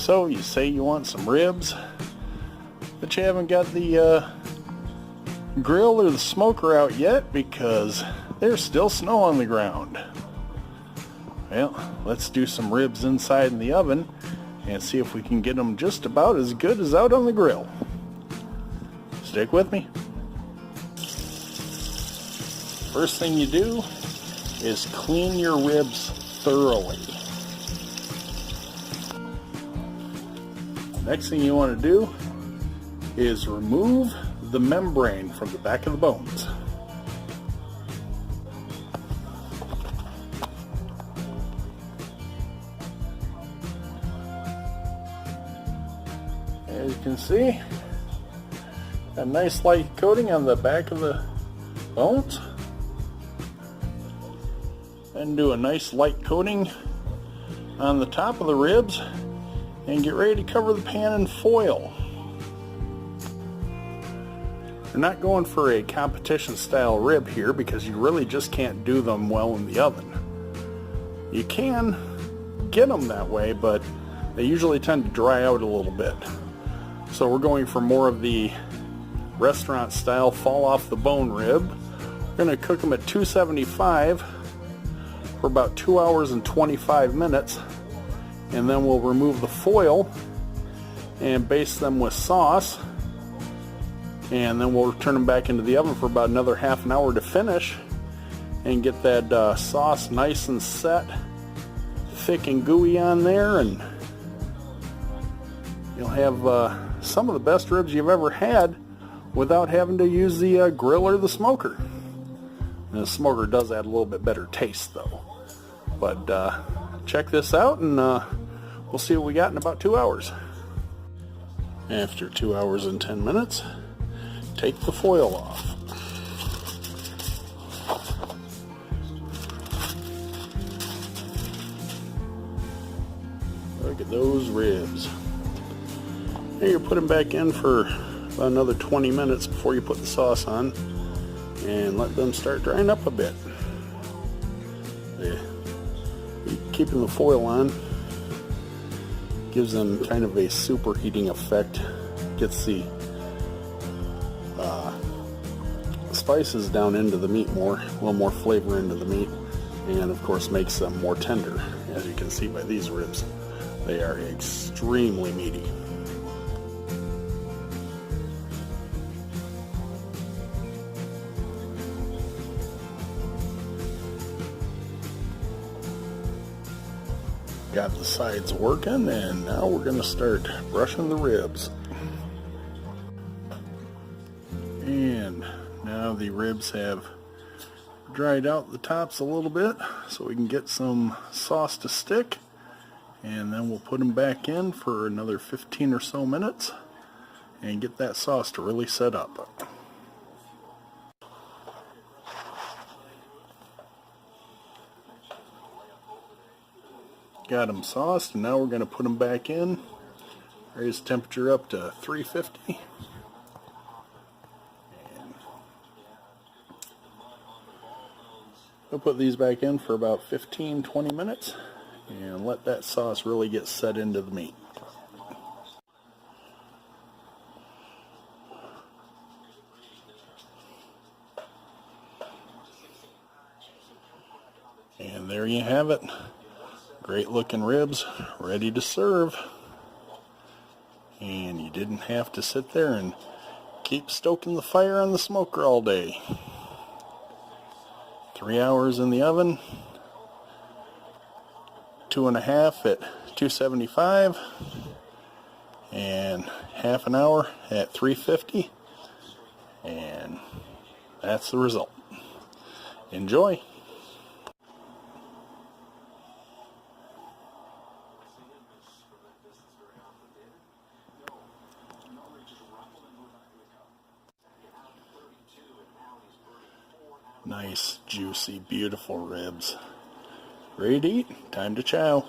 So you say you want some ribs, but you haven't got the grill or the smoker out yet because there's still snow on the ground. Well, let's do some ribs inside in the oven and see if we can get them just about as good as out on the grill. Stick with me. First thing you do is clean your ribs thoroughly. Next thing you want to do is remove the membrane from the back of the bones. As you can see, a nice light coating on the back of the bones. Then do a nice light coating on the top of the ribs and get ready to cover the pan in foil. We're not going for a competition style rib here because you really just can't do them well in the oven. You can get them that way, but they usually tend to dry out a little bit. So we're going for more of the restaurant style fall off the bone rib. We're going to cook them at 275 for about 2 hours and 25 minutes, and then we'll remove the foil and baste them with sauce, and then we'll turn them back into the oven for about another half an hour to finish and get that sauce nice and set, thick and gooey on there, and you'll have some of the best ribs you've ever had without having to use the grill or the smoker. And the smoker does add a little bit better taste though. But check this out, and we'll see what we got in about 2 hours. After 2 hours and 10 minutes, take the foil off. Look at those ribs. Now you put them back in for about another 20 minutes before you put the sauce on, and let them start drying up a bit. Keeping the foil on gives them kind of a superheating effect, gets the spices down into the meat more, a little more flavor into the meat, and of course makes them more tender. As you can see by these ribs, they are extremely meaty. Got the sides working, and now we're going to start brushing the ribs. And now the ribs have dried out the tops a little bit so we can get some sauce to stick, and then we'll put them back in for another 15 or so minutes and get that sauce to really set up. Got them sauced, and now we're going to put them back in. Raise the temperature up to 350. And we'll put these back in for about 15-20 minutes and let that sauce really get set into the meat. And there you have it. Great looking ribs, ready to serve. And you didn't have to sit there and keep stoking the fire on the smoker all day. 3 hours in the oven, 2.5 at 275, and half an hour at 350, and that's the result. Enjoy. Nice, juicy, beautiful ribs. Ready to eat? Time to chow.